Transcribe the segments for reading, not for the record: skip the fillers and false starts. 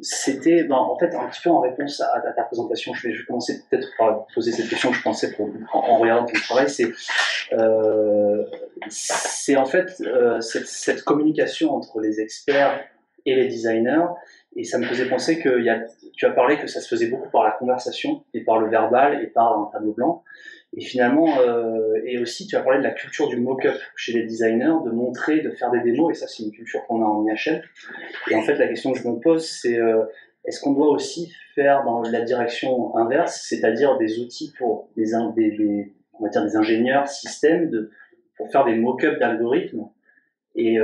c'était, en fait, un petit peu en réponse à ta présentation. Je vais commencer peut-être par poser cette question que je pensais en regardant ton travail. C'est en fait cette communication entre les experts et les designers. Et ça me faisait penser que tu as parlé que ça se faisait beaucoup par la conversation et par le verbal et par un tableau blanc. Et finalement, et aussi tu as parlé de la culture du mock-up chez les designers, de montrer, de faire des démos, et ça c'est une culture qu'on a en IHL. Et en fait la question que je me pose c'est est-ce qu'on doit aussi faire dans la direction inverse, c'est-à-dire des outils pour on va dire des ingénieurs systèmes pour faire des mock-ups d'algorithmes. Et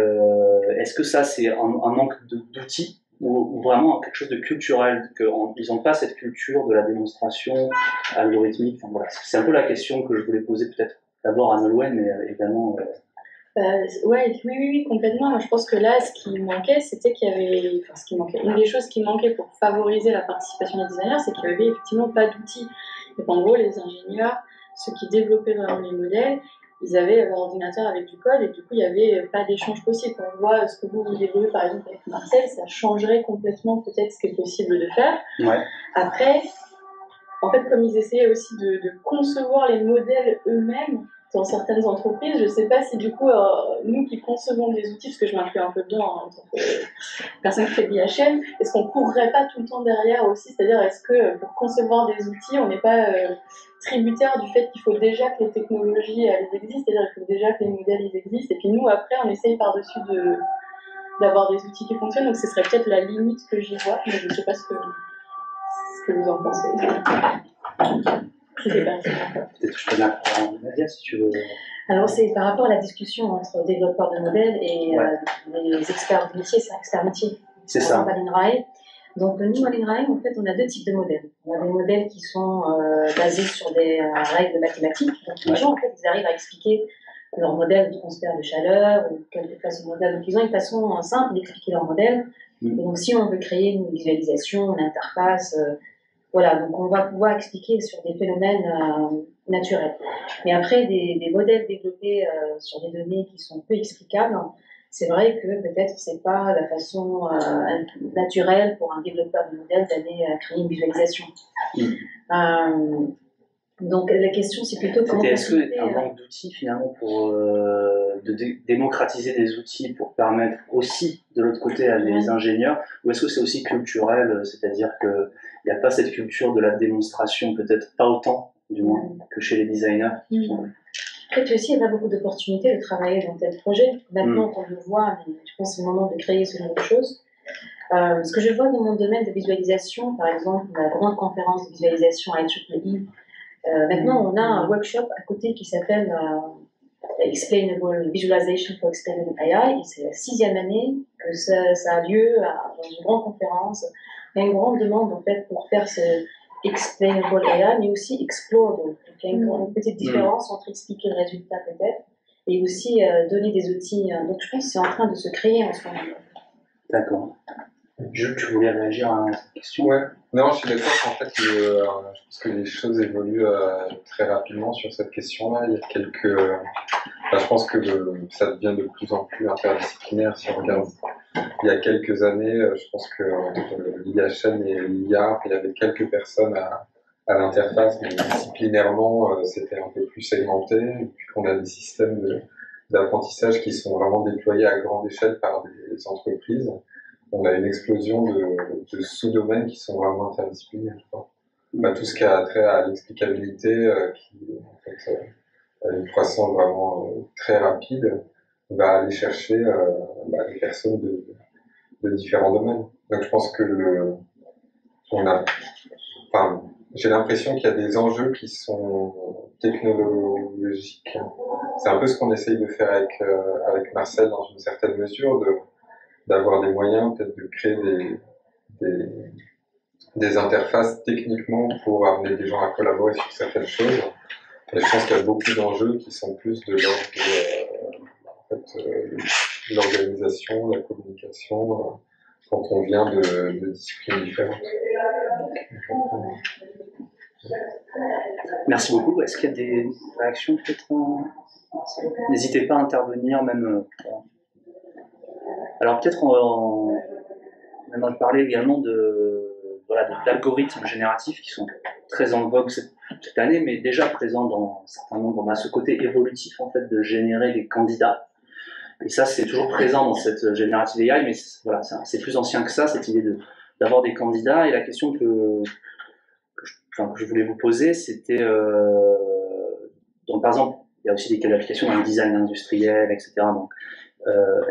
est-ce que ça c'est un manque d'outils ou vraiment quelque chose de culturel, qu'ils n'ont pas cette culture de la démonstration algorithmique. Enfin, voilà. C'est un peu la question que je voulais poser peut-être d'abord à Nolwenn, mais également... Oui, complètement. Je pense que là, ce qui manquait, c'était qu'il y avait... Enfin, ce qui manquait. Une des choses qui manquait pour favoriser la participation des designers, c'est qu'il n'y avait effectivement pas d'outils. Et en gros, les ingénieurs, ceux qui développaient vraiment les modèles, ils avaient leur ordinateur avec du code et du coup, il n'y avait pas d'échange possible. Quand on voit ce que vous développez par exemple avec Marcel, ça changerait complètement peut-être ce qui est possible de faire. Ouais. Après, en fait, comme ils essayaient aussi de concevoir les modèles eux-mêmes dans certaines entreprises, je ne sais pas si du coup, nous qui concevons des outils, parce que je m'inclus un peu dedans en tant que personne qui fait de l'IHM, est-ce qu'on ne courrait pas tout le temps derrière aussi? C'est-à-dire, est-ce que pour concevoir des outils, on n'est pas tributaire du fait qu'il faut déjà que les technologies elles existent, c'est-à-dire qu'il faut déjà que les modèles ils existent, et puis nous, après, on essaye par-dessus d'avoir des outils qui fonctionnent, donc ce serait peut-être la limite que j'y vois, mais je ne sais pas ce que vous en pensez. Peut-être que je peux bien prendre Nadia si tu veux. Alors c'est par rapport à la discussion entre développeurs de modèles et les experts de métier, c'est un expert métier. C'est ça. À l'INRAE. Donc nous à l'INRAE, en fait, on a deux types de modèles. On a des modèles qui sont basés sur des règles mathématiques. Donc les gens, en fait, ils arrivent à expliquer leur modèle de transfert de chaleur ou quelque façon de modèle. Donc ils ont une façon simple d'expliquer leur modèle. Et donc si on veut créer une visualisation, une interface, voilà, donc on va pouvoir expliquer sur des phénomènes naturels. Mais après, des modèles développés sur des données qui sont peu explicables, c'est vrai que peut-être c'est pas la façon naturelle pour un développeur de modèle d'aller créer une visualisation. Donc la question c'est plutôt comment... Est-ce qu'un manque d'outils finalement pour démocratiser des outils pour permettre aussi de l'autre côté à des ingénieurs, ou est-ce que c'est aussi culturel, c'est-à-dire qu'il n'y a pas cette culture de la démonstration, peut-être pas autant du moins que chez les designers? Après, puis aussi, il y a beaucoup d'opportunités de travailler dans tel projet. Maintenant, on le voit, mais je pense que c'est le moment de créer ce genre de choses. Ce que je vois dans mon domaine de visualisation, par exemple, la grande conférence de visualisation à IEEE, maintenant, on a un workshop à côté qui s'appelle Explainable Visualization for Explainable AI, et c'est la 6e année que ça a lieu dans une grande conférence. Il y a une grande demande, en fait, pour faire ce Explainable AI, mais aussi Explorable. Donc, il y a une petite différence entre expliquer le résultat, peut-être, et aussi donner des outils. Donc, je pense que c'est en train de se créer en ce moment. D'accord. Jules, tu voulais réagir à cette question? Ouais. Non, je suis d'accord qu'en fait, je pense que les choses évoluent très rapidement sur cette question-là. Il y a je pense que ça devient de plus en plus interdisciplinaire. Si on regarde il y a quelques années, je pense que l'IHM et l'IA, il y avait quelques personnes à l'interface, mais disciplinairement, c'était un peu plus segmenté. Et puis qu'on a des systèmes d'apprentissage qui sont vraiment déployés à grande échelle par des entreprises. On a une explosion de sous-domaines qui sont vraiment interdisciplinaires. Tout ce qui a trait à l'explicabilité, qui en fait, a une croissance vraiment très rapide, va aller chercher des personnes de différents domaines. Donc je pense que j'ai l'impression qu'il y a des enjeux qui sont technologiques. C'est un peu ce qu'on essaye de faire avec Marcel dans une certaine mesure, d'avoir des moyens peut-être de créer des interfaces techniquement pour amener des gens à collaborer sur certaines choses. Et je pense qu'il y a beaucoup d'enjeux qui sont plus de l'ordre de l'organisation, de la communication, quand on vient de disciplines différentes. Merci beaucoup. Est-ce qu'il y a des réactions peut-être? N'hésitez pas à intervenir même. Alors peut-être on a parlé également d'algorithmes génératifs qui sont très en vogue cette année, mais déjà présents dans un certain nombre. On a ce côté évolutif en fait de générer des candidats. Et ça, c'est toujours présent dans cette générative AI, mais voilà, c'est plus ancien que ça, cette idée d'avoir des candidats. Et la question que je voulais vous poser, c'était donc par exemple, il y a aussi des cas d'application dans le design industriel, etc. Donc,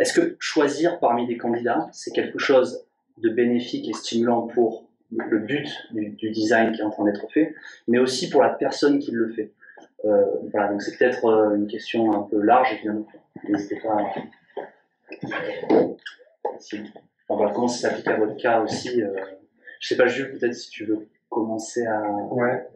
est-ce que choisir parmi des candidats, c'est quelque chose de bénéfique et stimulant pour le but du design qui est en train d'être fait, mais aussi pour la personne qui le fait? Voilà, donc c'est peut-être une question un peu large, évidemment. N'hésitez pas à... voilà, comment ça s'applique à votre cas aussi. Je sais pas, Jules, peut-être si tu veux commencer à... Ouais.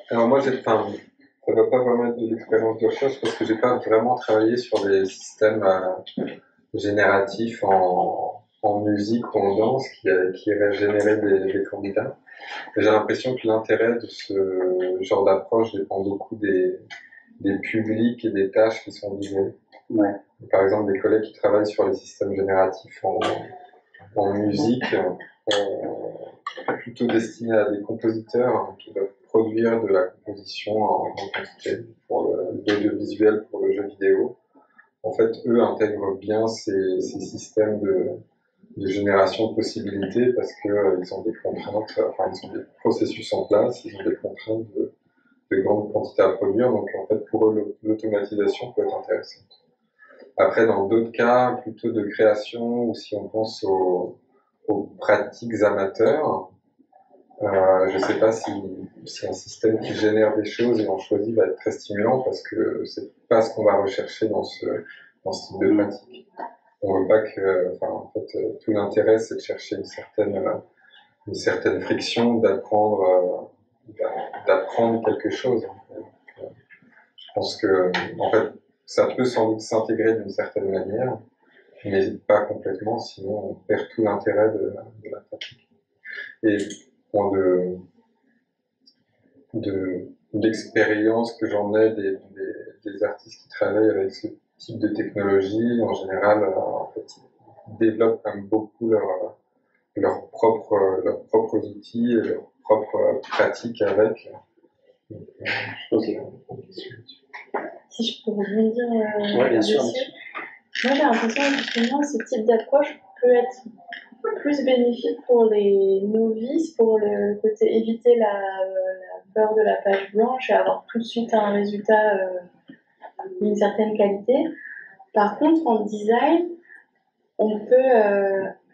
Alors moi, ça ne va pas vraiment être de l'expérience de recherche parce que j'ai pas vraiment travaillé sur des systèmes génératifs en musique ou en danse qui iraient générer des candidats. J'ai l'impression que l'intérêt de ce genre d'approche dépend beaucoup des publics et des tâches qui sont visées. Ouais. Par exemple, des collègues qui travaillent sur les systèmes génératifs en musique, plutôt destinés à des compositeurs qui doivent produire de la composition en quantité pour l'audiovisuel, pour le jeu vidéo. En fait, eux intègrent bien ces systèmes de génération de possibilités parce qu'ils ont des contraintes, ils ont des processus en place, ils ont des contraintes de grandes quantités à produire, donc en fait pour eux l'automatisation peut être intéressante. Après, dans d'autres cas, plutôt de création, ou si on pense aux pratiques amateurs, je ne sais pas si un système qui génère des choses et on choisit va être très stimulant parce que c'est pas ce qu'on va rechercher dans ce type de pratique. On veut pas que, tout l'intérêt c'est de chercher une certaine friction, d'apprendre quelque chose. Je pense que, en fait, ça peut sans doute s'intégrer d'une certaine manière, mais pas complètement, sinon on perd tout l'intérêt de la pratique. Et bon, d'expérience que j'en ai des artistes qui travaillent avec ce type de technologie, en général, ils développent quand même beaucoup leurs propres outils et leurs propres pratiques avec. Ok. Si je peux rebondir ouais, bien sûr. dessus. Moi, j'ai l'impression que justement, ce type d'approche peut être plus bénéfique pour les novices, pour le côté éviter la peur de la page blanche et avoir tout de suite un résultat d'une certaine qualité. Par contre, en design, on peut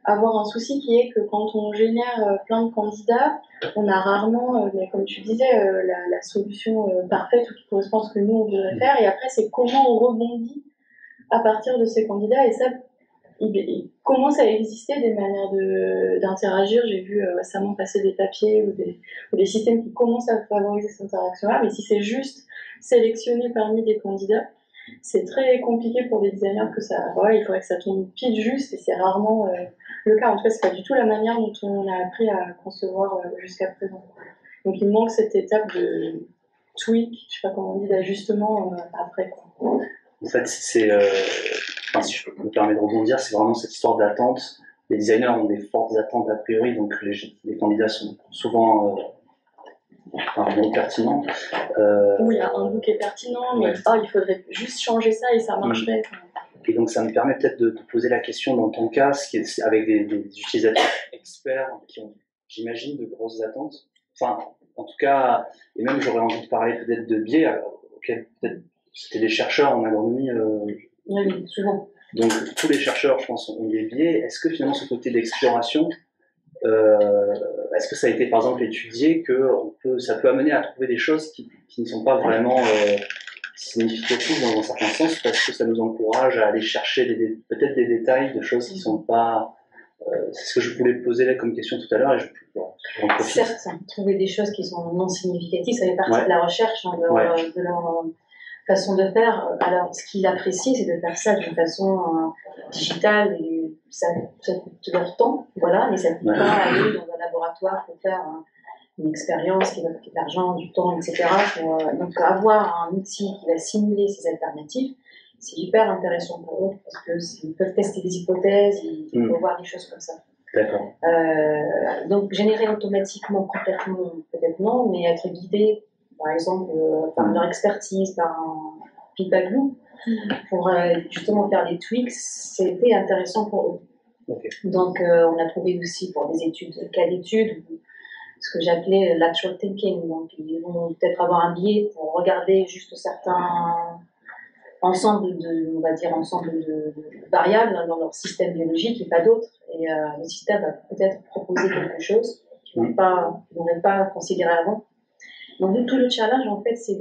avoir un souci qui est que quand on génère plein de candidats, on a rarement, mais comme tu disais, la solution parfaite ou qui correspond à ce que nous on voudrait faire. Et après, c'est comment on rebondit à partir de ces candidats. Et ça, il commence à exister des manières d'interagir. J'ai vu récemment passer des papiers ou des systèmes qui commencent à favoriser cette interaction-là. Mais si c'est juste sélectionné parmi des candidats, c'est très compliqué pour des designers que ça. Voilà, il faudrait que ça tombe pile juste et c'est rarement le cas. En tout cas, c'est pas du tout la manière dont on a appris à concevoir jusqu'à présent. Donc il manque cette étape de tweak, je sais pas comment on dit, d'ajustement après. En fait, si je me permets de rebondir, c'est vraiment cette histoire d'attente. Les designers ont des fortes attentes a priori, donc les candidats sont souvent pertinents. Oui, il y a un bout qui est pertinent, mais il faudrait juste changer ça et ça marcherait. Et donc ça me permet peut-être de te poser la question dans ton cas, avec des utilisateurs experts qui ont, j'imagine, de grosses attentes. Enfin, en tout cas, et même j'aurais envie de parler peut-être de biais auxquels peut-être c'était des chercheurs en agronomie. Oui, souvent. Donc tous les chercheurs, je pense, ont des biais. Est-ce que finalement ce côté d'exploration, est-ce que ça a été par exemple étudié que ça peut amener à trouver des choses qui ne sont pas vraiment significatives dans un certain sens parce que ça nous encourage à aller chercher peut-être des détails de choses qui ne sont pas... c'est ce que je voulais poser là comme question tout à l'heure et je certes, trouver des choses qui sont non significatives, ça fait partie de la recherche, de leur façon de faire. Alors, ce qu'ils apprécient, c'est de faire ça d'une façon digitale et ça coûte leur temps, voilà, mais ça ne coûte pas aller dans un laboratoire pour faire une expérience qui va coûter de l'argent, du temps, etc. Donc, avoir un outil qui va simuler ces alternatives c'est hyper intéressant pour eux parce qu'ils peuvent tester des hypothèses, ils peuvent voir des choses comme ça. D'accord. Donc générer automatiquement, complètement, peut-être non, mais être guidé, par exemple, par leur expertise, par un feedback loop, pour justement faire des tweaks, c'était intéressant pour eux. Okay. Donc on a trouvé aussi pour des études, cas d'études, ce que j'appelais lateral thinking. Donc ils vont peut-être avoir un biais pour regarder juste certains ensemble de variables dans leur système biologique et pas d'autres. Et le système va peut-être proposer quelque chose qu'ils n'avaient pas considéré avant. Donc tout le challenge en fait c'est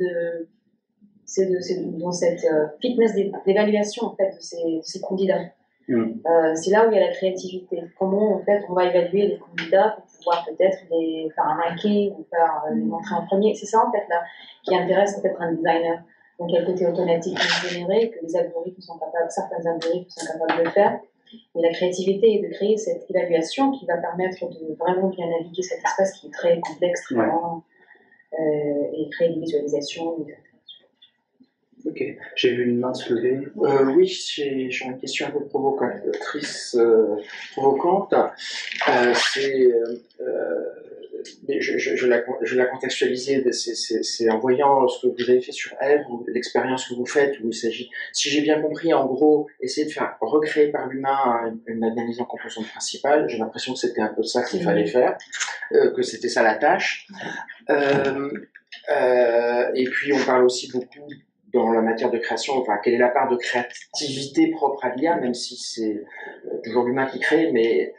dans cette fitness d'évaluation en fait de ces candidats. C'est là où il y a la créativité. Comment en fait on va évaluer les candidats pour pouvoir peut-être les faire un ranking ou faire les montrer en premier. C'est ça en fait là qui intéresse peut-être un designer. Donc il y a le côté automatique généré que les algorithmes sont capables, certains algorithmes sont capables de faire. Mais la créativité est de créer cette évaluation qui va permettre de vraiment bien naviguer cet espace qui est très complexe, très grand, et créer des visualisations. Ok, j'ai vu une main se lever. Oui, j'ai une question un peu provocatrice, provocante. Je la contextualiser, c'est en voyant ce que vous avez fait sur Eve, l'expérience que vous faites, où il s'agit, si j'ai bien compris, en gros, essayer de faire recréer par l'humain une analyse en composante principale. J'ai l'impression que c'était un peu ça qu'il fallait faire, que c'était ça la tâche. Et puis on parle aussi beaucoup dans la matière de création, enfin, quelle est la part de créativité propre à l'IA, même si c'est toujours l'humain qui crée, mais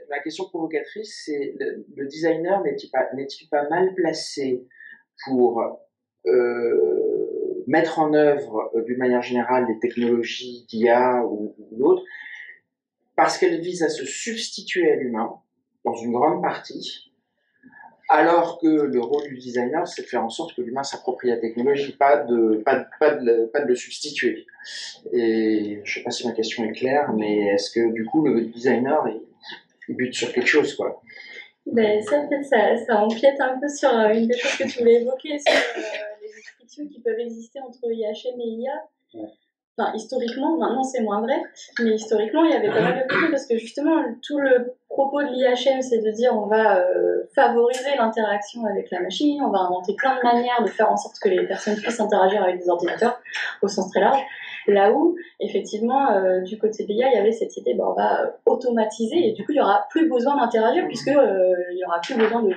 la question provocatrice, c'est le designer n'est-il pas mal placé pour mettre en œuvre, d'une manière générale, les technologies d'IA ou d'autres, parce qu'elles visent à se substituer à l'humain, dans une grande partie, alors que le rôle du designer, c'est de faire en sorte que l'humain s'approprie la technologie, pas de le substituer. Et je ne sais pas si ma question est claire, mais est-ce que du coup le designer il bute sur quelque chose, quoi? Ben, ça, peut-être, ça empiète un peu sur une des choses que tu voulais évoquer, sur les frictions qui peuvent exister entre IHM et IA. Enfin, historiquement, maintenant c'est moins vrai, mais historiquement il y avait pas mal de frictions parce que justement tout le propos de l'IHM c'est de dire on va favoriser l'interaction avec la machine, on va inventer plein de manières de faire en sorte que les personnes puissent interagir avec des ordinateurs au sens très large. Là où, effectivement, du côté de l'IA, il y avait cette idée, on va automatiser et du coup, il n'y aura plus besoin d'interagir puisque il n'y aura plus besoin de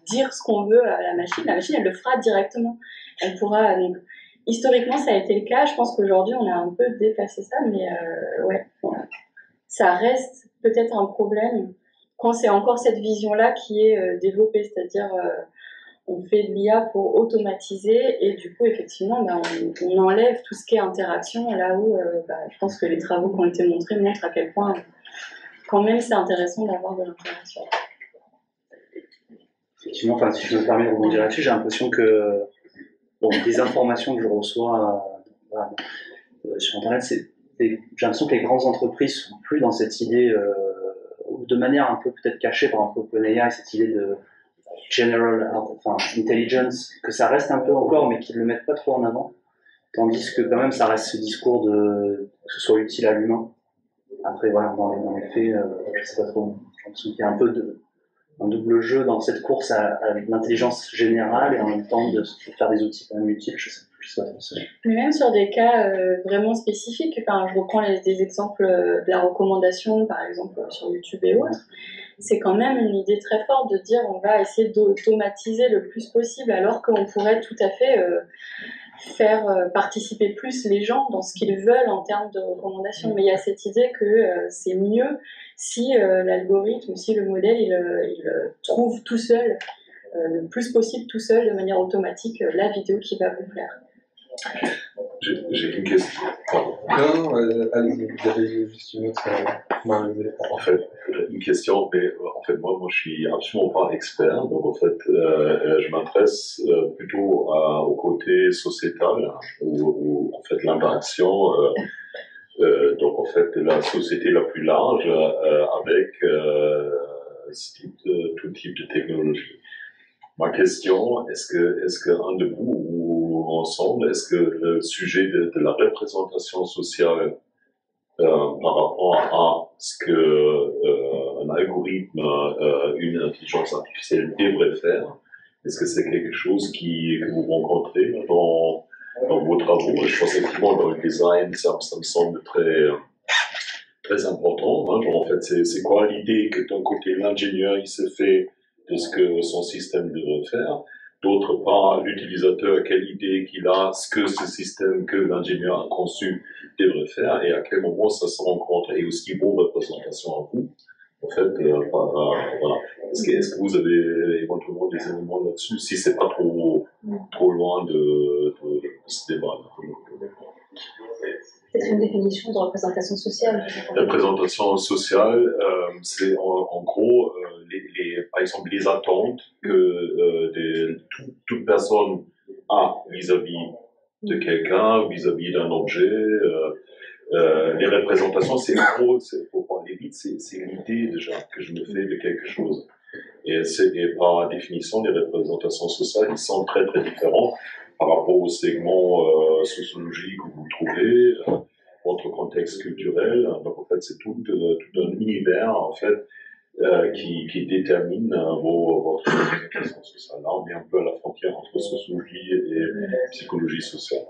dire ce qu'on veut à la machine. La machine, elle le fera directement. Elle pourra... Donc, historiquement, ça a été le cas. Je pense qu'aujourd'hui, on a un peu dépassé ça, mais ouais, ça reste peut-être un problème quand c'est encore cette vision-là qui est développée, c'est-à-dire... on fait de l'IA pour automatiser et du coup effectivement on enlève tout ce qui est interaction là où je pense que les travaux qui ont été montrés montrent à quel point quand même c'est intéressant d'avoir de l'interaction. Effectivement, enfin, si je me permets de rebondir là-dessus, j'ai l'impression que des informations que je reçois sur Internet, j'ai l'impression que les grandes entreprises sont plus dans cette idée, de manière un peu peut-être cachée par exemple OpenAI, cette idée de general intelligence, que ça reste un peu encore, mais qu'ils ne le mettent pas trop en avant. Tandis que quand même, ça reste ce discours que ce soit utile à l'humain. Après, voilà, dans les faits, je sais pas trop. J'ai l'impression qu'il y a un peu un double jeu dans cette course à l'intelligence générale et en même temps de faire des outils quand même utiles. Je sais pas trop ça. Mais même sur des cas vraiment spécifiques, je reprends des exemples de la recommandation, par exemple sur YouTube et autres. C'est quand même une idée très forte de dire on va essayer d'automatiser le plus possible alors qu'on pourrait tout à fait faire participer plus les gens dans ce qu'ils veulent en termes de recommandations. Mais il y a cette idée que c'est mieux si l'algorithme ou si le modèle il trouve tout seul, le plus possible tout seul, de manière automatique, la vidéo qui va vous plaire. J'ai une question. Non, allez-y, vous avez juste une autre. En fait, une question, mais en fait, moi, je suis absolument pas expert, donc en fait, je m'intéresse plutôt au côté sociétal, où en fait, l'interaction, donc en fait, de la société la plus large avec tout type de technologie. Ma question, est-ce qu'un de vous, ou ensemble. Est-ce que le sujet de la représentation sociale par rapport à ce que un algorithme, une intelligence artificielle devrait faire, est-ce que c'est quelque chose que vous rencontrez dans vos travaux? Je pense effectivement dans le design, ça me semble très important. Hein. En fait, c'est quoi l'idée que d'un côté l'ingénieur il se fait de ce que son système devrait faire, d'autre part l'utilisateur quelle idée qu'il a, ce que ce système que l'ingénieur a conçu devrait faire et à quel moment ça se rencontre et aussi vos représentations à vous. En fait, voilà. Est-ce que vous avez éventuellement des éléments là-dessus, si c'est pas trop loin de ce débat? C'est une définition de représentation sociale. La représentation sociale, c'est en gros, par exemple, les attentes que toute personne a vis-à-vis de quelqu'un, vis-à-vis d'un objet. Les représentations, c'est en gros, pour parler vite, c'est l'idée déjà que je me fais de quelque chose. Et par définition, les représentations sociales, ils sont très très différents par rapport au segment sociologique où vous trouvez, votre contexte culturel. Donc en fait, c'est tout un univers en fait qui détermine votre représentation sociale. Là, on est un peu à la frontière entre sociologie et psychologie sociale.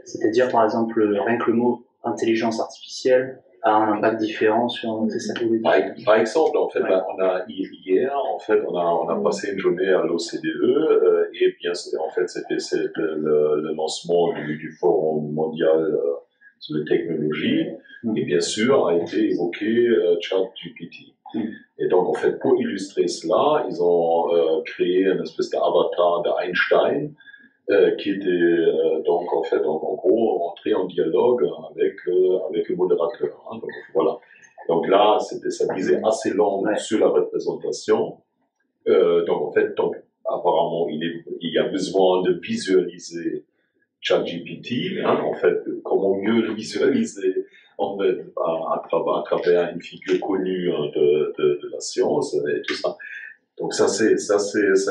C'est-à-dire, par exemple, rien que le mot intelligence artificielle a un impact différent sur ça. Par exemple, en fait, là, hier, en fait, on a passé une journée à l'OCDE et bien, en fait, c'était le lancement du Forum mondial sur les technologies et bien sûr a été évoqué ChatGPT. Et donc, en fait, pour illustrer cela, ils ont créé une espèce d'avatar d'Einstein qui était donc en fait en gros entré en dialogue avec le modérateur. Hein, donc voilà. Donc là, ça disait assez long sur la représentation. Donc en fait, apparemment, il y a besoin de visualiser ChatGPT. Hein, en fait, comment mieux le visualiser en fait à travers une figure connue de la science et tout ça. Donc ça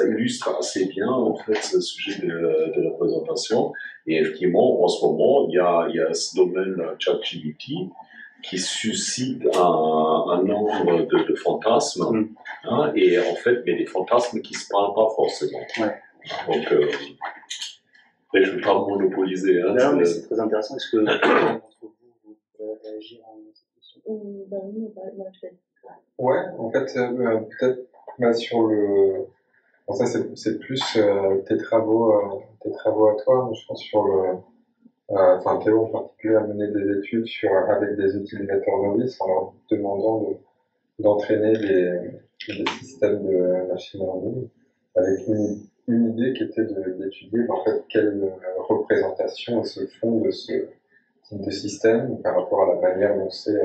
illustre assez bien en fait ce sujet de la représentation. Et effectivement, en ce moment, il y a ce domaine ChatGPT qui suscite un nombre de fantasmes, hein, et en fait, mais des fantasmes qui se parlent pas forcément. Ouais. Donc, je ne veux pas monopoliser. Hein, non, mais c'est très intéressant. Est-ce que entre vous pouvez réagir à cette question? Oui, je vais. Ouais, en fait, peut-être sur le. Bon, ça, c'est plus tes travaux à toi. Je pense sur le. Enfin, Théo en particulier a mené des études avec des utilisateurs novices en leur demandant d'entraîner des systèmes de machine learning avec une idée qui était d'étudier en fait quelle représentation se font de ce type de système par rapport à la manière dont c'est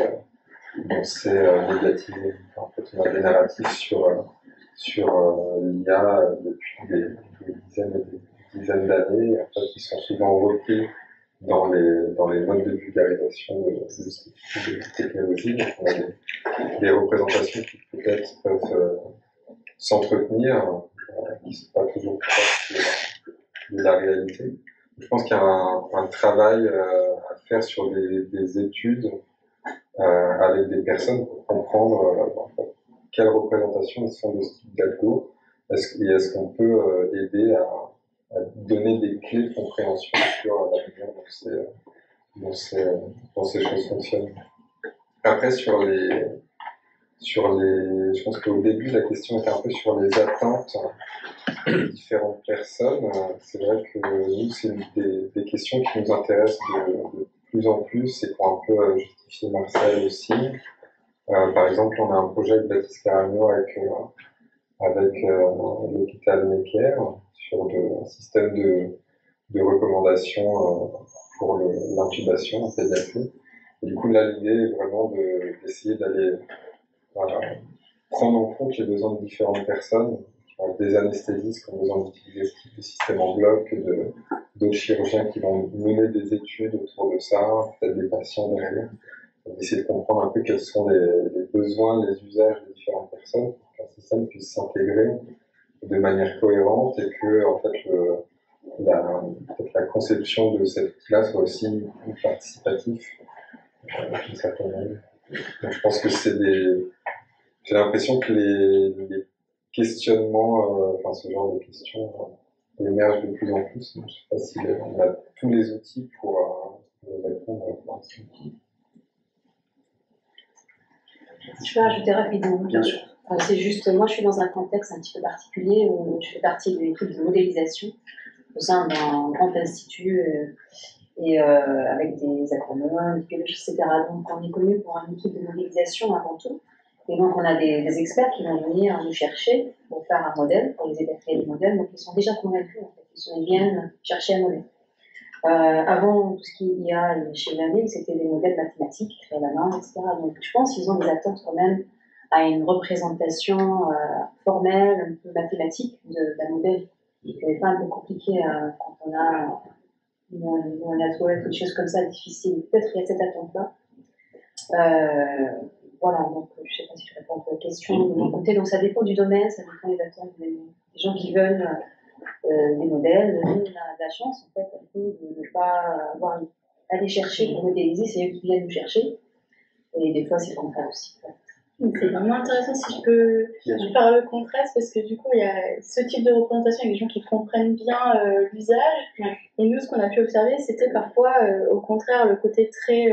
médiatisé. En fait, on a des narratifs sur l'IA depuis des dizaines d'années, en fait, qui sont souvent repris dans les modes de vulgarisation de ce type de technologie. Donc, on a des représentations qui peut-être peuvent s'entretenir, qui ne sont pas toujours proches de la réalité. Je pense qu'il y a un travail à faire sur des études avec des personnes pour comprendre en fait, quelles représentations sont de ce type d'algo. Est-ce qu'on peut aider à donner des clés de compréhension sur la manière dont ces choses fonctionnent. Après, je pense qu'au début, la question était un peu sur les attentes de différentes personnes. C'est vrai que nous, c'est des questions qui nous intéressent de plus en plus et qui ont un peu justifié Marseille aussi. Par exemple, on a un projet avec Baptiste Caragno avec l'hôpital Necker sur un système de recommandation pour l'intubation en pédiatrie. Et du coup, là, l'idée est vraiment d'essayer d'aller prendre en compte les besoins de différentes personnes. Des anesthésistes qui ont besoin d'utiliser ce type de système en bloc, d'autres chirurgiens qui vont mener des études autour de ça, peut-être des patients derrière. Donc, essayer de comprendre un peu quels sont les besoins, les usages de différentes personnes pour qu'un système puisse s'intégrer de manière cohérente et que en fait, peut-être la conception de cet outil-là soit aussi participatif d'une certaine manière. Donc, je pense que j'ai l'impression que les questionnements, enfin ce genre de questions émergent de plus en plus. Je ne sais pas si on a tous les outils pour répondre à ça. Je peux rajouter rapidement. Bien sûr. C'est juste, moi je suis dans un contexte un petit peu particulier où je fais partie de l'équipe de modélisation au sein d'un grand institut avec des agronomes, des biologistes, etc. Donc on est connu pour une équipe de modélisation avant tout. Et donc on a des experts qui vont venir nous chercher pour faire un modèle, pour les aider à créer des modèles. Donc ils sont déjà convaincus en fait, ils viennent chercher un modèle. Avant, tout ce qu'il y a chez Lamé, c'était des modèles mathématiques créés à la main, etc. Donc je pense qu'ils ont des attentes quand même à une représentation formelle, un peu mathématique d'un modèle. C'est pas un peu compliqué quand on a une network, des choses comme ça, difficiles. Peut-être qu'il y a cette attente-là. Voilà, donc je ne sais pas si je réponds à la question de mon côté. Donc ça dépend du domaine, ça dépend des attentes des gens qui veulent des modèles. Nous, on a de la chance, en fait, un peu, de ne pas aller chercher pour modéliser, c'est eux qui viennent nous chercher. Et des fois, c'est le contraire aussi. C'est vraiment intéressant si je peux faire le contraste, parce que du coup, il y a ce type de représentation avec des gens qui comprennent bien l'usage. Ouais. Et nous, ce qu'on a pu observer, c'était parfois, au contraire, le côté très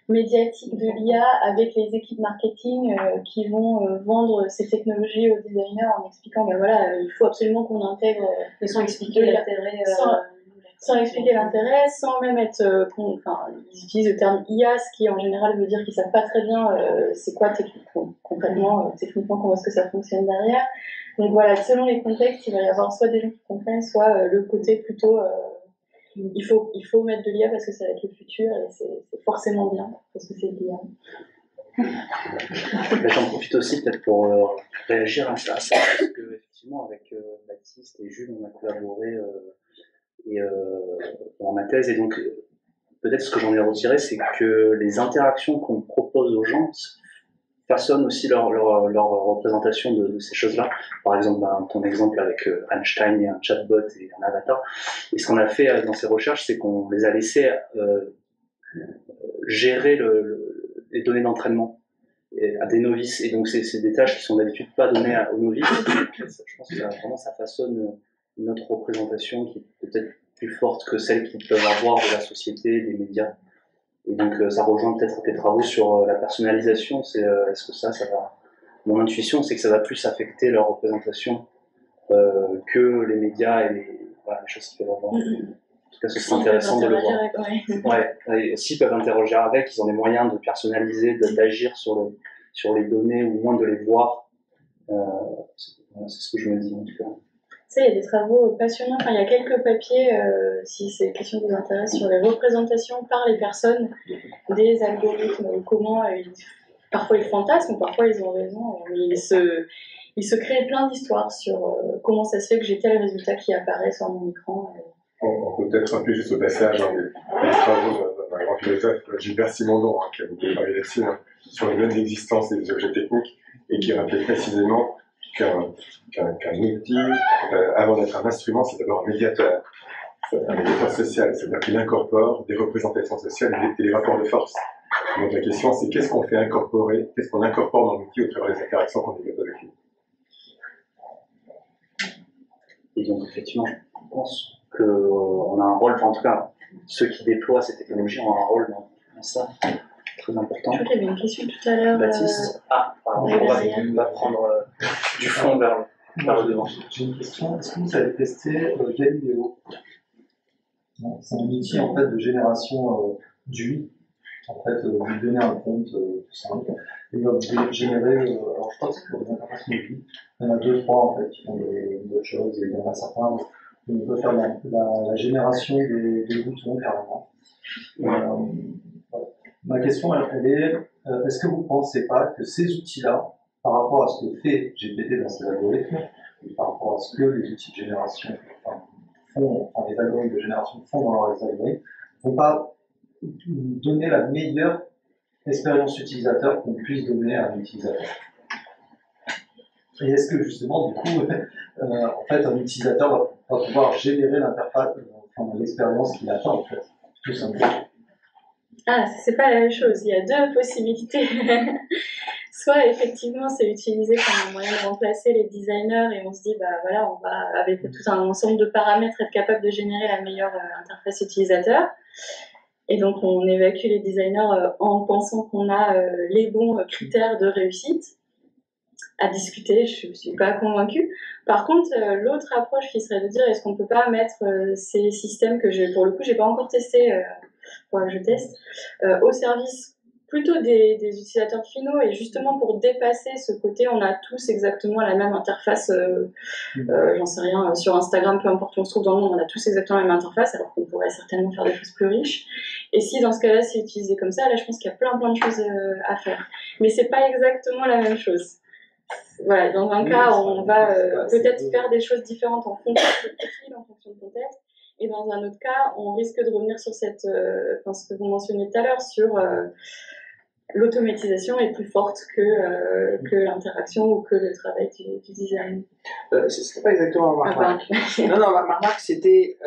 médiatique de l'IA avec les équipes marketing qui vont vendre ces technologies aux designers en expliquant, ben voilà, il faut absolument qu'on intègre. Ils sont expliqués l'intérêt. Sans expliquer l'intérêt, sans même être. Enfin, ils utilisent le terme IA, ce qui en général veut dire qu'ils ne savent pas très bien c'est quoi concrètement, techniquement, comment est-ce que ça fonctionne derrière. Donc voilà, selon les contextes, il va y avoir soit des gens qui comprennent, soit le côté plutôt il faut mettre de l'IA parce que ça va être le futur et c'est forcément bien parce que c'est de l'IA. J'en profite aussi peut-être pour réagir à ça, parce que effectivement avec Baptiste et Jules, on a collaboré dans ma thèse, et donc peut-être ce que j'en ai retiré, c'est que les interactions qu'on propose aux gens façonnent aussi leur représentation de ces choses-là. Par exemple, ton exemple avec Einstein et un chatbot et un avatar. Et ce qu'on a fait dans ces recherches, c'est qu'on les a laissés gérer les données d'entraînement à des novices. Et donc, c'est des tâches qui sont d'habitude pas données aux novices. Je pense que ça façonne notre représentation qui est peut-être plus forte que celle qu'ils peuvent avoir de la société, des médias. Et donc ça rejoint peut-être tes travaux sur la personnalisation. Est-ce que ça va... Mon intuition, c'est que ça va plus affecter leur représentation que les médias et les choses qu'ils peuvent avoir. En tout cas, ce serait intéressant de le voir. Ouais, s'ils peuvent interagir avec, ils ont des moyens de personnaliser, d'agir sur les données, ou moins de les voir. C'est ce que je me dis en tout cas. Il y a des travaux passionnants. Enfin, il y a quelques papiers, si ces questions vous intéressent, sur les représentations par les personnes des algorithmes, comment parfois ils fantasment, parfois ils ont raison. Ils se créent plein d'histoires sur comment ça se fait que j'ai tel résultat qui apparaît sur mon écran. On peut peut-être rappeler juste au passage les travaux d'un grand philosophe, Gilbert Simondon, qui a beaucoup parlé là-dessus, sur les mêmes existences des objets techniques, et qui rappelait précisément qu'un outil, avant d'être un instrument, c'est d'abord un médiateur social, c'est-à-dire qu'il incorpore des représentations sociales et des rapports de force. Donc la question, c'est qu'est-ce qu'on fait incorporer, qu'est-ce qu'on incorpore dans l'outil au travers des interactions qu'on développe avec lui. Et donc effectivement, je pense qu'on a un rôle, enfin en tout cas, ceux qui déploient ces technologies ont un rôle dans ça. Très important. Je crois qu'il y avait une question tout à l'heure. Baptiste. Pardon, on va prendre du fond vers le devant. J'ai une question. Est-ce que vous avez testé Galileo? C'est un outil en fait de génération d'UI. En fait, vous donnez un prompt tout simple. Et il va vous générer, alors je crois que c'est pour des interfaces mobiles. Il y en a 2-3 en fait qui font d'autres choses, et il y en a certains où on peut faire la génération des boutons carrément. Ma question, elle est, est-ce que vous ne pensez pas que ces outils-là, par rapport à ce que fait GPT dans ses algorithmes, et par rapport à ce que les outils de génération les algorithmes de génération font dans leurs algorithmes, ne vont pas donner la meilleure expérience utilisateur qu'on puisse donner à un utilisateur? Et est-ce que justement, du coup, en fait, un utilisateur va pouvoir générer l'interface, enfin, l'expérience qu'il attend, en fait, tout simplement. Ah, c'est pas la même chose. Il y a deux possibilités. Soit effectivement c'est utilisé comme un moyen de remplacer les designers et on se dit bah voilà, on va avec tout un ensemble de paramètres être capable de générer la meilleure interface utilisateur. Et donc on évacue les designers en pensant qu'on a les bons critères de réussite. À discuter, je ne suis pas convaincue. Par contre, l'autre approche qui serait de dire est-ce qu'on ne peut pas mettre ces systèmes que pour le coup, je n'ai pas encore testé, faudra que je teste, au service plutôt des utilisateurs finaux et justement pour dépasser ce côté, on a tous exactement la même interface, j'en sais rien, sur Instagram, peu importe où on se trouve dans le monde, on a tous exactement la même interface alors qu'on pourrait certainement faire des choses plus riches. Et si dans ce cas-là, c'est utilisé comme ça, là je pense qu'il y a plein de choses à faire. Mais c'est pas exactement la même chose. Voilà, dans un cas, on va peut-être faire des choses différentes en fonction de profil, en fonction de contexte. Et dans un autre cas, on risque de revenir sur ce que vous mentionniez tout à l'heure, sur l'automatisation est plus forte que l'interaction ou que le travail du design. C'était pas exactement ma remarque. Non, ma remarque, c'était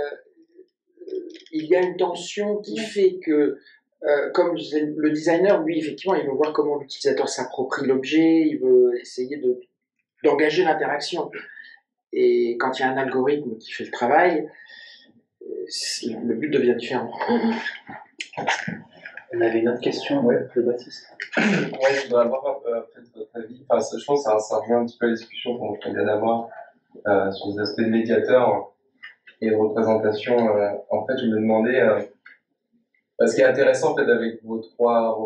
il y a une tension qui fait que comme le designer, lui, effectivement, il veut voir comment l'utilisateur s'approprie l'objet, il veut essayer d'engager l'interaction. Et quand il y a un algorithme qui fait le travail, le but devient différent. On avait une autre question, de Baptiste. Ouais, je voudrais avoir peut-être votre avis. Enfin, je pense que ça revient un petit peu à la discussion qu'on vient d'avoir sur les aspects de médiateur et de représentation. En fait, je me demandais, ce qui est intéressant en fait avec vos trois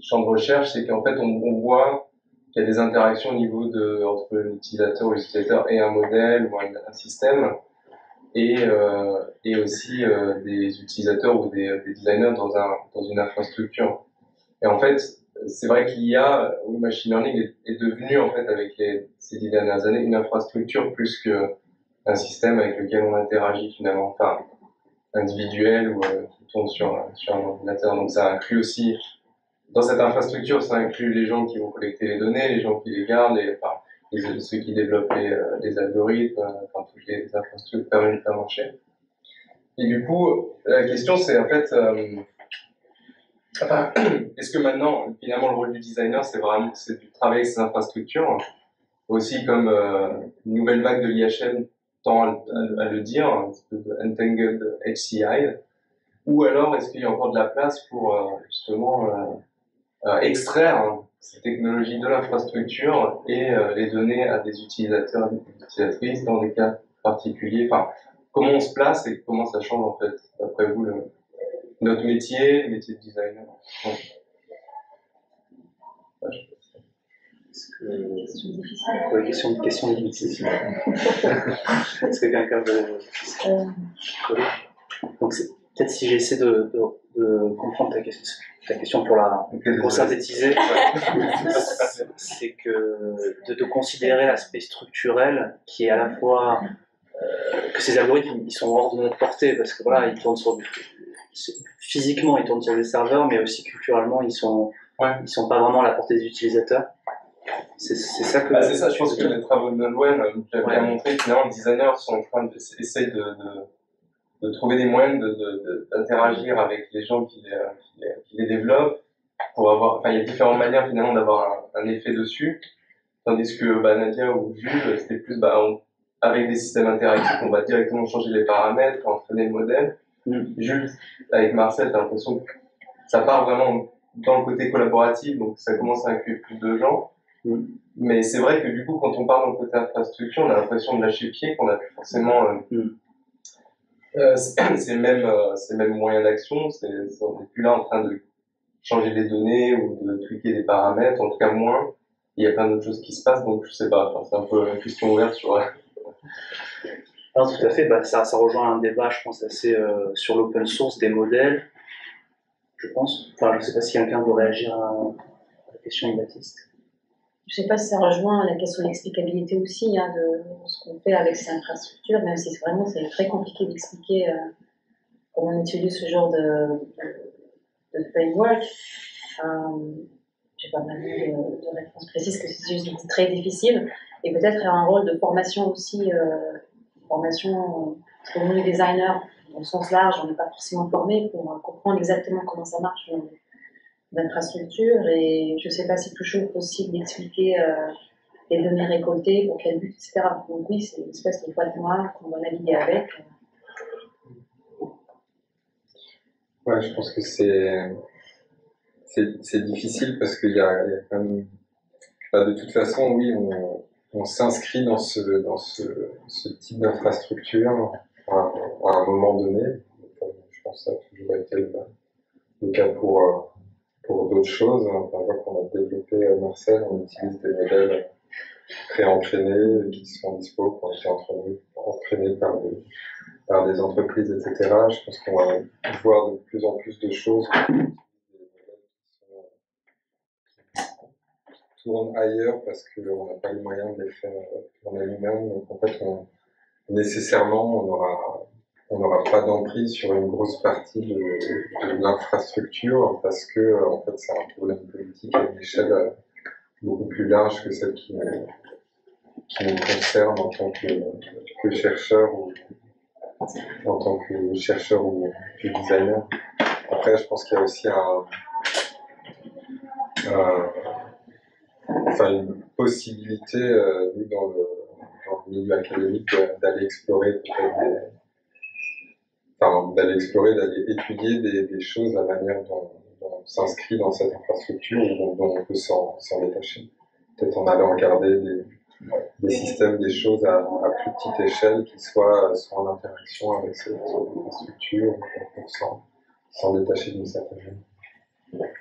champs de recherche, c'est qu'en fait on voit qu'il y a des interactions au niveau entre l'utilisateur ou l'utilisateur et un modèle ou un système, et aussi des utilisateurs ou des designers dans une infrastructure. Et en fait, c'est vrai qu'il y a, le machine learning est devenu en fait avec ces 10 dernières années une infrastructure plus qu'un système avec lequel on interagit finalement, enfin individuel ou qui tourne sur un ordinateur. Donc ça inclut aussi, dans cette infrastructure, ça inclut les gens qui vont collecter les données, les gens qui les gardent, ceux qui développent les algorithmes, toutes les infrastructures permettent de faire marcher. Et du coup, la question c'est en fait, est-ce que maintenant, finalement, le rôle du designer, c'est de travailler avec ces infrastructures, aussi comme une nouvelle vague de l'IHM tend à le dire, un espèce de Entangled HCI, ou alors est-ce qu'il y a encore de la place pour justement extraire ces technologies de l'infrastructure et les donner à des utilisateurs et des utilisatrices dans des cas particuliers. Enfin, comment on se place et comment ça change en fait, d'après vous, notre métier, le métier de designer. Question difficile. Est-ce que quelqu'un veut coller? Donc peut-être si j'essaie de comprendre ta question pour synthétiser, c'est que de considérer l'aspect structurel qui est à la fois que ces algorithmes ils sont hors de notre portée parce que voilà ils tournent physiquement ils tournent sur des serveurs, mais aussi culturellement ils sont pas vraiment à la portée des utilisateurs. C'est ça que. C'est ça, je pense que les travaux de Nolwenn nous avaient bien montré que finalement les designers sont en train d'essayer de trouver des moyens d'interagir avec les gens qui les développent pour avoir. Enfin, il y a différentes manières finalement d'avoir un effet dessus. Tandis que Nadia ou Jules, c'était plus avec des systèmes interactifs, on va directement changer les paramètres, entraîner le modèle. Jules, avec Marcel, t'as l'impression que ça part vraiment dans le côté collaboratif, donc ça commence à inclure plus de gens. Mais c'est vrai que du coup, quand on part dans le côté infrastructure, on a l'impression de lâcher pied, qu'on n'a plus forcément c'est le même moyen d'action. On n'est plus là en train de changer les données ou de tweaker des paramètres, en tout cas moins. Il y a plein d'autres choses qui se passent, donc je sais pas, c'est un peu une question ouverte sur... Non, tout à fait, ça rejoint un débat, je pense, assez sur l'open source des modèles, je pense. Enfin, je ne sais pas si quelqu'un veut réagir à la question de Baptiste. Je ne sais pas si ça rejoint la question de l'explicabilité aussi, de ce qu'on fait avec ces infrastructures, même si c'est très compliqué d'expliquer comment on utilise ce genre de framework. Je j'ai pas vraiment de réponse précise, que c'est juste très difficile. Et peut-être il y a un rôle de formation aussi, formation, parce que nous, les designers, dans le sens large, on n'est pas forcément formés pour comprendre exactement comment ça marche l'infrastructure. Et je ne sais pas si c'est toujours possible d'expliquer les données récoltées, pour quel but, etc. Donc oui, c'est une espèce de boîte noire qu'on doit naviguer avec. Ouais, je pense que c'est difficile parce qu'il y a quand même... Bah, de toute façon, oui, on s'inscrit dans ce type d'infrastructure à un moment donné. Je pense que ça a toujours été le cas pour d'autres choses. Enfin, je vois qu'on a développé Marcel, on utilise des modèles pré-entraînés qui sont dispo, qui ont été entraînés par des entreprises, etc. Je pense qu'on va voir de plus en plus de choses qui tournent ailleurs parce qu'on n'a pas les moyens de les faire tourner nous-mêmes. Donc en fait, nécessairement, on n'aura pas d'emprise sur une grosse partie de l'infrastructure parce que en fait, c'est un problème politique à une échelle beaucoup plus large que celle qui nous concerne en tant que chercheur ou designer. Après, je pense qu'il y a aussi une possibilité, nous, dans le milieu académique, d'aller explorer d'aller étudier des choses, la manière dont on s'inscrit dans cette infrastructure ou dont on peut s'en détacher. Peut-être en allant regarder des systèmes, des choses à plus petite échelle qui soient en interaction avec cette infrastructure pour s'en détacher d'une certaine manière.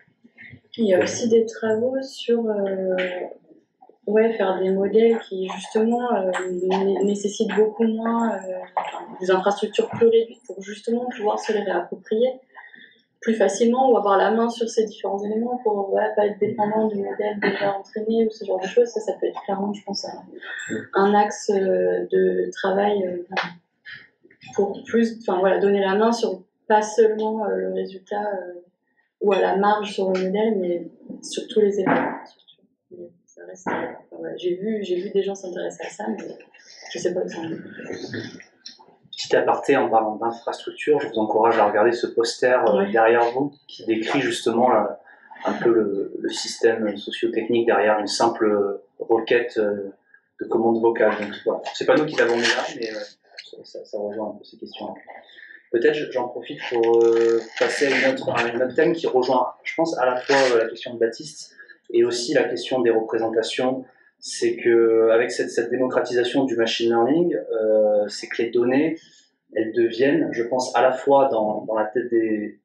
Il y a aussi des travaux sur faire des modèles qui justement nécessitent beaucoup moins des infrastructures plus réduites pour justement pouvoir se les réapproprier plus facilement ou avoir la main sur ces différents éléments pour pas être dépendant du modèle déjà entraîné ou ce genre de choses. Ça peut être clairement, je pense, un axe de travail pour donner la main sur pas seulement le résultat ou à la marge sur le modèle, mais sur tous les éléments. Ça reste, j'ai vu des gens s'intéresser à ça, mais je sais pas où ça en est. Petit aparté en parlant d'infrastructure, je vous encourage à regarder ce poster derrière vous qui décrit justement un peu le système socio-technique derrière une simple requête de commande vocale. Donc voilà, c'est pas nous qui l'avons mis là, mais ça rejoint un peu ces questions-là. Peut-être j'en profite pour passer à un autre thème qui rejoint, je pense, à la fois la question de Baptiste et aussi la question des représentations. C'est qu'avec cette démocratisation du machine learning, c'est que les données, elles deviennent, je pense, à la fois dans la tête des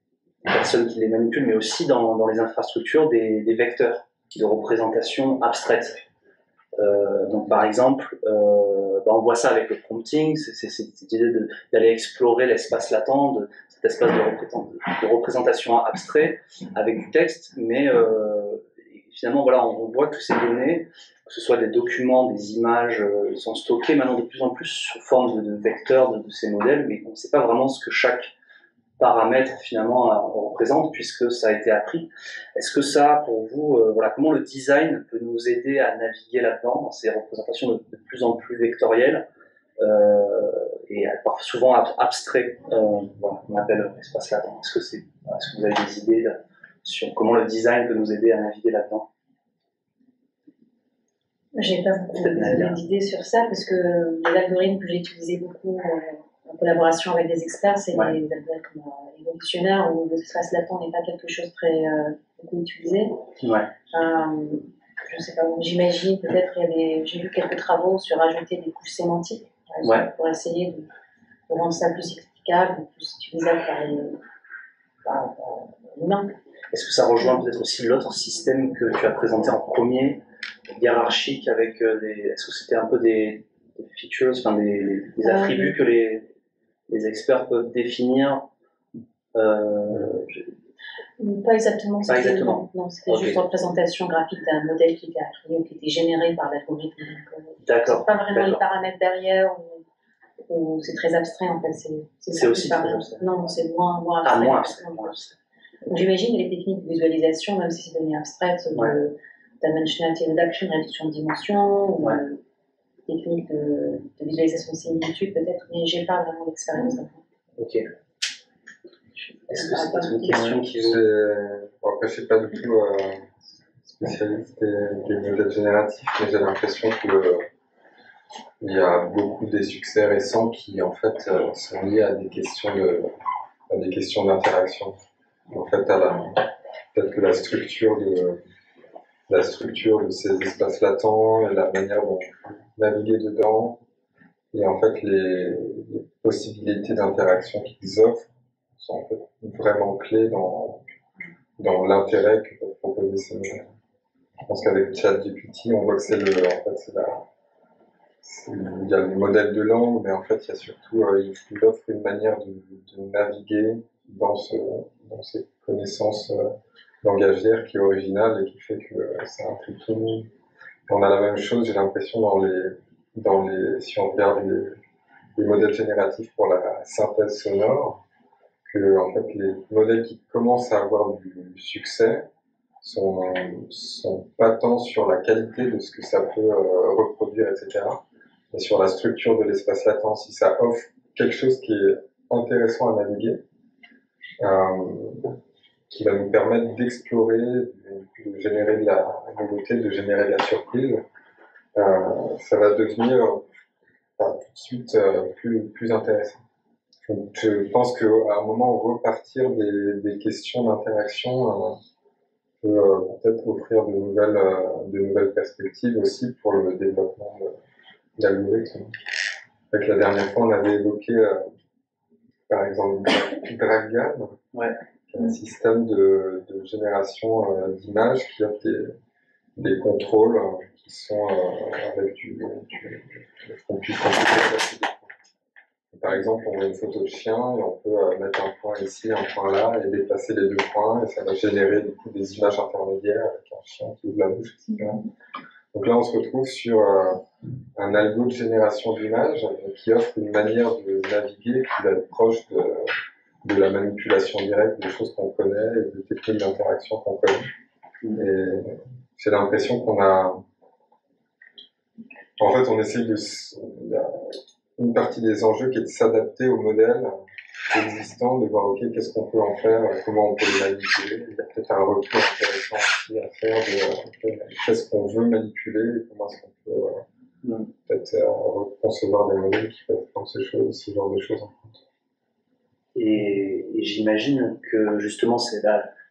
personnes qui les manipulent, mais aussi dans les infrastructures, des vecteurs de représentation abstraites. Donc par exemple, on voit ça avec le prompting, c'est cette idée d'aller explorer l'espace latent, cet espace de représentation abstrait avec du texte, mais finalement voilà, on voit que ces données, que ce soit des documents, des images, sont stockées maintenant de plus en plus sous forme de vecteurs de ces modèles, mais on ne sait pas vraiment ce que chaque paramètre finalement représente puisque ça a été appris. Est-ce que ça, pour vous, comment le design peut nous aider à naviguer là-dedans, dans ces représentations de plus en plus vectorielles et souvent abstraites, qu'on appelle espace latent. Est-ce que vous avez des idées sur comment le design peut nous aider à naviguer là-dedans? J'ai pas beaucoup d'idées sur ça parce que les algorithmes que j'ai utilisés beaucoup en collaboration avec des experts, c'est des algorithmes évolutionnaires où l'espace latent n'est pas quelque chose de très beaucoup utilisé. Ouais. Je sais pas, j'imagine peut-être j'ai vu quelques travaux sur ajouter des couches sémantiques pour essayer de rendre ça plus explicable, plus utilisable par l'humain. Est-ce que ça rejoint peut-être aussi l'autre système que tu as présenté en premier, hiérarchique, avec est-ce que c'était un peu des features, des attributs que les experts peuvent définir Pas exactement. Pas exactement. Non, c'était juste une représentation graphique d'un modèle qui était appris ou qui était généré par l'algorithme. D'accord. C'est pas vraiment les paramètres derrière ou c'est très abstrait en fait. C'est aussi très abstrait. Non, c'est moins abstrait. abstrait. Moins abstrait. J'imagine que les techniques de visualisation, même si c'est données abstraites, de dimensionality reduction, réduction de dimension, ou techniques de visualisation de similitude peut-être, mais j'ai pas vraiment d'expérience. Ok. Est-ce que c'est une question qui vous... Bon, après, je ne suis pas du tout spécialiste des modèles génératifs, mais j'ai l'impression que il y a beaucoup des succès récents qui en fait sont liés à des questions d'interaction. En fait, peut-être que la structure de ces espaces latents et la manière dont on peut naviguer dedans et en fait les possibilités d'interaction qu'ils offrent sont en fait vraiment clés dans l'intérêt que peuvent proposer ces modèles. Je pense qu'avec ChatGPT, on voit que il y a le modèle de langue, mais en fait, il y a surtout, il offre une manière de naviguer dans ces connaissances langagières qui est originale et qui fait que ça implique tout le monde. On a la même chose, j'ai l'impression, si on regarde les modèles génératifs pour la synthèse sonore, que en fait, les modèles qui commencent à avoir du succès sont pas tant sur la qualité de ce que ça peut reproduire, etc., mais sur la structure de l'espace latent. Si ça offre quelque chose qui est intéressant à naviguer, qui va nous permettre d'explorer, de générer de la nouveauté, de générer de la surprise, ça va devenir tout de suite plus intéressant. Donc, je pense qu'à un moment, repartir des questions d'interaction peut peut-être offrir de nouvelles perspectives aussi pour le développement d'algorithmes. La dernière fois, on avait évoqué, par exemple, DragGAN, qui est un système de génération d'images qui offre des contrôles qui sont avec qu'on puisse computer. Par exemple, on voit une photo de chien et on peut mettre un point ici, un point là, et déplacer les deux points, et ça va générer du coup des images intermédiaires avec un chien qui ouvre la bouche, etc. Donc là, on se retrouve sur un algo de génération d'images qui offre une manière de naviguer qui va être proche de la manipulation directe, des choses qu'on connaît et des techniques d'interaction qu'on connaît. Et j'ai l'impression qu'on a... En fait, on essaye il y a une partie des enjeux qui est de s'adapter au modèle existant, de voir ok, qu'est-ce qu'on peut en faire, comment on peut le manipuler. Il y a peut-être un retour intéressant aussi à faire de qu'est-ce qu'on veut manipuler et comment est-ce qu'on peut peut-être concevoir des modèles qui peuvent prendre ce genre de choses en compte. Et j'imagine que justement c'est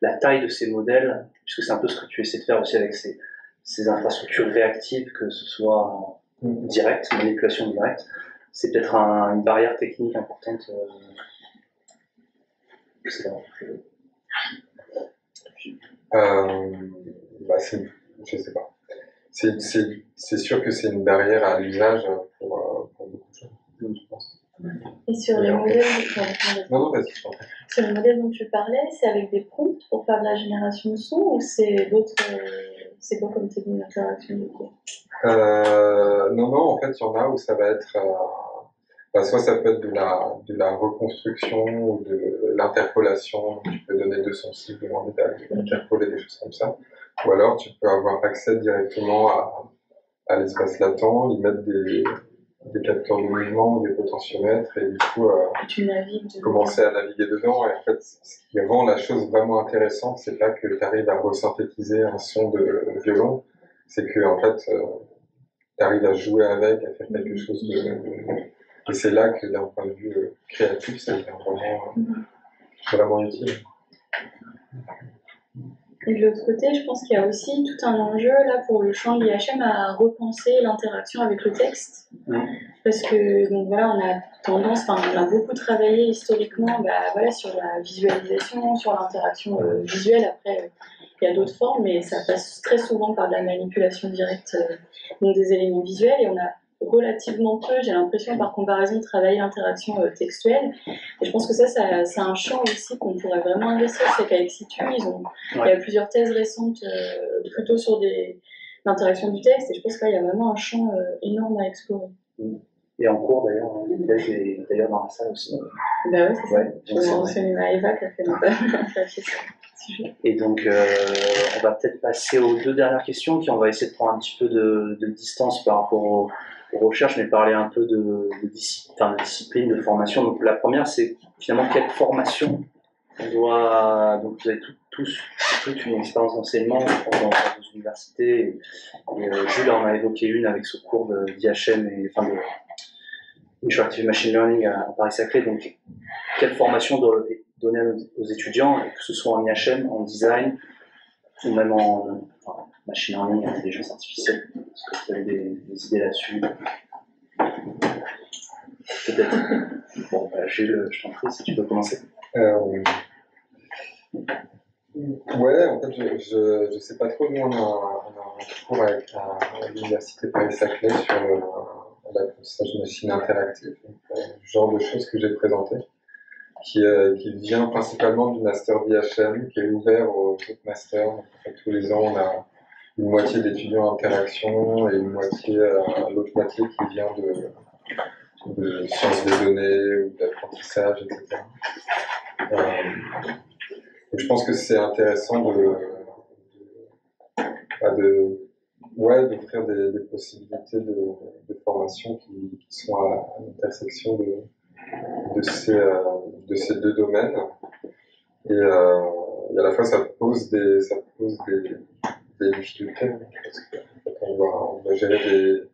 la taille de ces modèles, puisque c'est un peu ce que tu essaies de faire aussi avec ces infrastructures réactives, que ce soit direct, manipulation directe, c'est peut-être une barrière technique importante. Je sais pas. C'est sûr que c'est une barrière à l'usage pour beaucoup de choses, je pense. Et sur les modèles, sur les modèles dont tu parlais, c'est avec des prompts pour faire de la génération de son ou c'est d'autres, c'est quoi comme technique d'interaction du coup? Non, en fait, il y en a où ça va être soit ça peut être de la reconstruction ou de l'interpolation, tu peux donner deux sons cibles, demander d'interpoler des choses comme ça, ou alors tu peux avoir accès directement à l'espace latent, y mettre des capteurs de mouvement, des potentiomètres, et du coup commencer à naviguer dedans. Et en fait, ce qui rend la chose vraiment intéressante, c'est pas que tu arrives à resynthétiser un son de violon, c'est que en fait, tu arrives à jouer avec, à faire quelque chose et c'est là que d'un point de vue créatif, ça devient vraiment utile. Et de l'autre côté, je pense qu'il y a aussi tout un enjeu là pour le champ IHM à repenser l'interaction avec le texte. Parce que donc voilà, on a beaucoup travaillé historiquement sur la visualisation, sur l'interaction visuelle. Après, il y a d'autres formes, mais ça passe très souvent par de la manipulation directe donc des éléments visuels. Et on a relativement peu, j'ai l'impression, par comparaison, de travailler l'interaction textuelle. Et je pense que ça c'est un champ aussi qu'on pourrait vraiment investir. C'est qu'avec Situ, il y a plusieurs thèses récentes plutôt sur l'interaction du texte. Et je pense qu'il y a vraiment un champ énorme à explorer. Et en cours d'ailleurs, une thèse est d'ailleurs dans la salle aussi. Ben ouais, c'est ça. Ouais, Je donc vais c'est vrai. mentionner Maëva qui a fait notre papier sur le sujet. Et donc, on va peut-être passer aux deux dernières questions, puis on va essayer de prendre un petit peu de distance par rapport aux recherches, mais parler un peu de discipline, de formation. Donc, la première, c'est finalement quelle formation on doit. Donc, vous avez tous toute une expérience d'enseignement dans vos universités. Et Jules en a évoqué une avec ce cours d'IHM et enfin de Interactive Machine Learning à Paris-Saclay. Donc, quelle formation doit donner aux étudiants, que ce soit en IHM, en design, ou même en machine learning, intelligence artificielle? Est-ce que vous avez des idées là-dessus? Peut-être. Bon, Jules, je t'en prie, si tu peux commencer. Ouais, en fait, je sais pas trop. Nous, on a un cours à l'université Paris-Saclay sur l'apprentissage de machine interactive, le genre de choses que j'ai présenté, qui vient principalement du master d'IHM, qui est ouvert aux autres masters. Donc, en fait, tous les ans, on a une moitié d'étudiants en interaction et une moitié, l'autre moitié qui vient de sciences des données ou d'apprentissage, etc. Et je pense que c'est intéressant d'offrir des possibilités de formation qui sont à l'intersection de ces deux domaines. Et à la fois, ça pose des difficultés, parce que on va gérer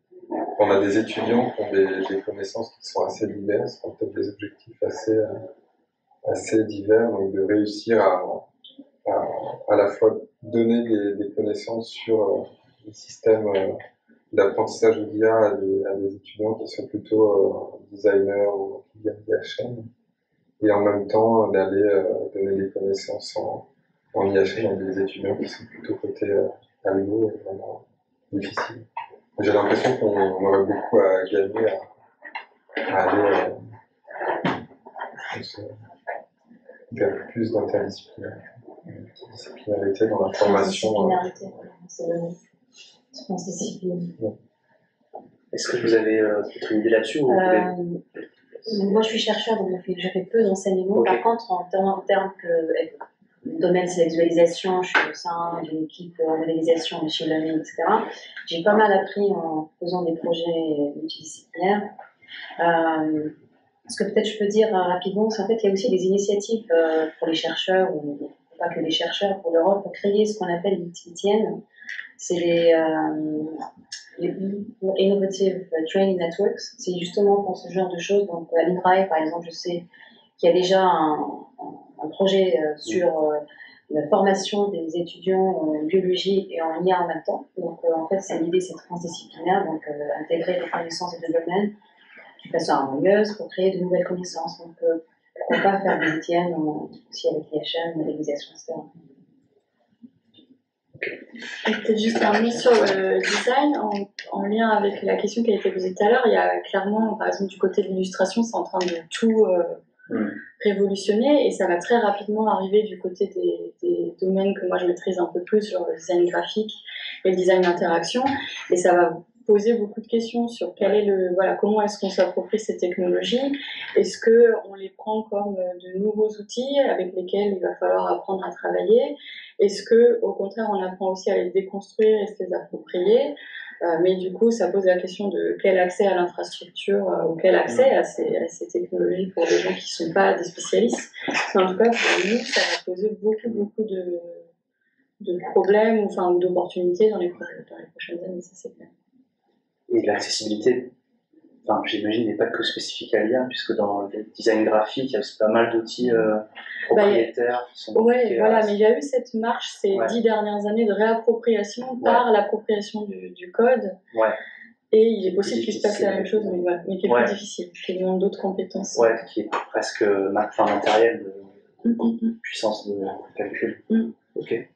on a des étudiants qui ont des connaissances qui sont assez diverses, qui ont peut-être des objectifs assez divers, donc de réussir à la fois donner des connaissances sur les systèmes d'apprentissage de l'IA à des étudiants qui sont plutôt designers ou qui viennent d'IHM, et en même temps d'aller donner des connaissances en IHM à des étudiants qui sont plutôt côté algo, et vraiment difficile. J'ai l'impression qu'on aurait beaucoup à gagner à aller vers plus d'interdisciplinarité dans la formation. C'est le mot. Transdiscipline. Est-ce que vous avez peut-être une idée là-dessus ou Moi, je suis chercheur, donc je fais peu d'enseignement. Okay. Par contre, en termes que le domaine, c'est la visualisation, je suis au sein d'une équipe en modélisation, machine learning, etc. J'ai pas mal appris en faisant des projets multidisciplinaires. Ce que peut-être je peux dire rapidement, c'est en fait qu'il y a aussi des initiatives pour les chercheurs, ou pas que les chercheurs, pour l'Europe, pour créer ce qu'on appelle l'ITN. C'est les Innovative Training Networks. C'est justement pour ce genre de choses. Donc à l'INRAE, par exemple, je sais qu'il y a déjà un projet sur la formation des étudiants en biologie et en IA en même temps. Donc en fait, l'idée, c'est transdisciplinaire, donc intégrer les connaissances des deux domaines de façon harmonieuse pour créer de nouvelles connaissances. Donc pourquoi pas faire des ITN aussi avec l'IHM, modélisation, etc. Et peut-être juste un mot sur le design, en lien avec la question qui a été posée tout à l'heure. Il y a clairement, par exemple, du côté de l'illustration, c'est en train de tout révolutionner, et ça va très rapidement arriver du côté des domaines que moi je maîtrise un peu plus, genre le design graphique et le design d'interaction, et ça va poser beaucoup de questions sur comment est-ce qu'on s'approprie ces technologies. Est-ce qu'on les prend comme de nouveaux outils avec lesquels il va falloir apprendre à travailler? Est-ce qu'au contraire, on apprend aussi à les déconstruire et se les approprier? Mais du coup, ça pose la question de quel accès à l'infrastructure ou quel accès à ces technologies pour les gens qui ne sont pas des spécialistes. Mais en tout cas, pour nous, ça va poser beaucoup de problèmes ou d'opportunités dans les prochaines années, ça c'est clair. Et l'accessibilité, j'imagine, n'est pas que spécifique à l'IA, puisque dans le design graphique, il y a aussi pas mal d'outils propriétaires qui sont... Oui, voilà, mais il y a eu cette marche ces 10 dernières années de réappropriation par l'appropriation du code. Ouais. Et il est possible qu'il se passe la même chose, mais qui est plus difficile, qui demande d'autres compétences. Ouais, qui est presque matériel de puissance de calcul. Ok.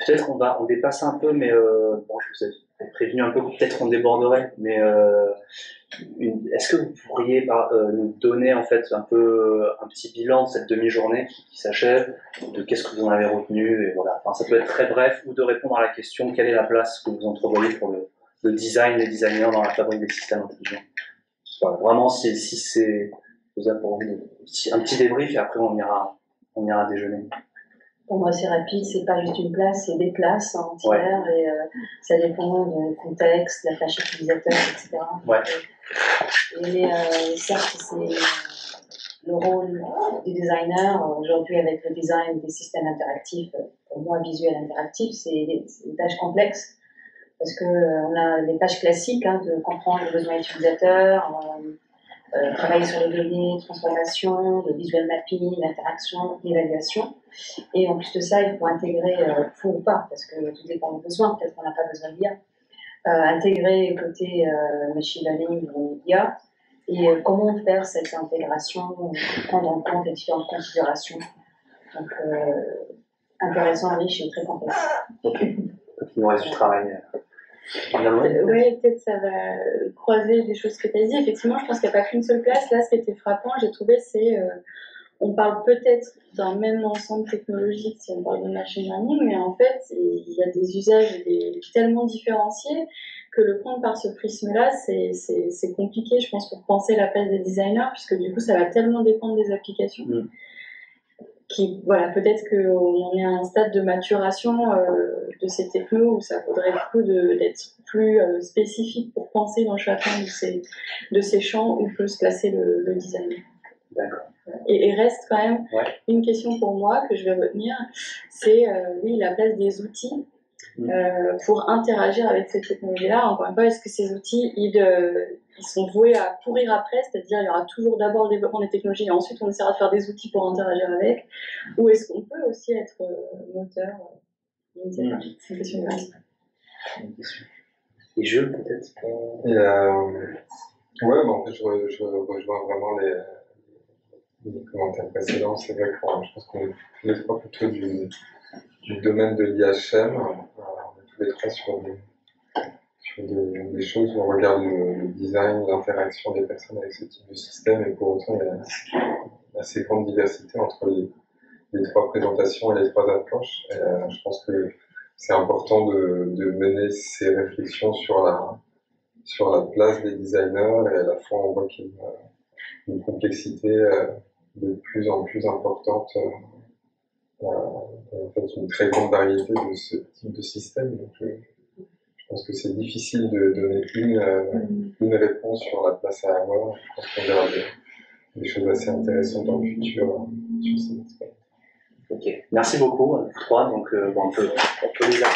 Peut-être on dépasse un peu, mais je vous ai prévenu un peu, peut-être on déborderait, mais est-ce que vous pourriez nous donner en fait un petit bilan de cette demi-journée qui s'achève, de qu'est-ce que vous en avez retenu, et voilà. Ça peut être très bref, ou de répondre à la question quelle est la place que vous entrevoyez pour le design des designers dans la fabrique des systèmes intelligents. voilà, vraiment, si c'est vous avez envie un petit débrief et après on ira déjeuner. Pour moi, c'est rapide, c'est pas juste une place, c'est des places entières et ça dépend du contexte, de la tâche utilisateur, etc. Ouais. Certes, c'est le rôle du designer. Aujourd'hui, avec le design des systèmes interactifs, pour moi, visuel interactif, c'est une tâche complexe parce qu'on a les tâches classiques de comprendre les besoins utilisateurs, travailler sur les données, transformation, le visual mapping, l'interaction, l'évaluation. Et en plus de ça, il faut intégrer, faut ou pas, parce que tout dépend des besoins, peut-être qu'on n'a pas besoin d'IA, intégrer le côté machine learning ou IA, et comment faire cette intégration, prendre en compte les différentes configurations. Donc, intéressant, riche et très complexe. Ok, donc il nous reste du travail. Oui, peut-être ça va croiser des choses que tu as dit. Effectivement, je pense qu'il n'y a pas qu'une seule place. Là, ce qui était frappant, j'ai trouvé, c'est on parle peut-être d'un même ensemble technologique si on parle de machine learning, mais en fait, il y a des usages tellement différenciés que le prendre par ce prisme-là, c'est compliqué, je pense, pour penser la place des designers, puisque du coup, ça va tellement dépendre des applications. Voilà, peut-être qu'on en est à un stade de maturation de ces technos où ça vaudrait le coup d'être plus spécifique pour penser dans chacun de ces champs où peut se placer le design. D'accord. Et reste quand même une question pour moi que je vais retenir, c'est oui, la place des outils pour interagir avec ces technologies-là. Encore une fois, est-ce que ces outils, ils sont voués à pourrir après, c'est-à-dire il y aura toujours d'abord le développement des technologies et ensuite on essaiera de faire des outils pour interagir avec, ou est-ce qu'on peut aussi être moteur C'est une question intéressante. Les jeux, peut-être En fait, je rejoins vraiment les commentaires précédents. C'est vrai que je pense qu'on est tous les trois plutôt du domaine de l'IHM. On est tous les trois sur des choses où on regarde le design, l'interaction des personnes avec ce type de système, et pour autant, il y a une assez grande diversité entre les trois présentations et les trois approches. Et, je pense que c'est important de mener ces réflexions sur la place des designers, et à la fois on voit qu'il y a une complexité de plus en plus importante, en fait une très grande variété de ce type de système. Donc, je pense que c'est difficile de donner une réponse sur la place à avoir. Je pense qu'on verra des choses assez intéressantes dans le futur sur cet aspect. Ok, merci beaucoup à vous trois. Donc, on peut les applaudir.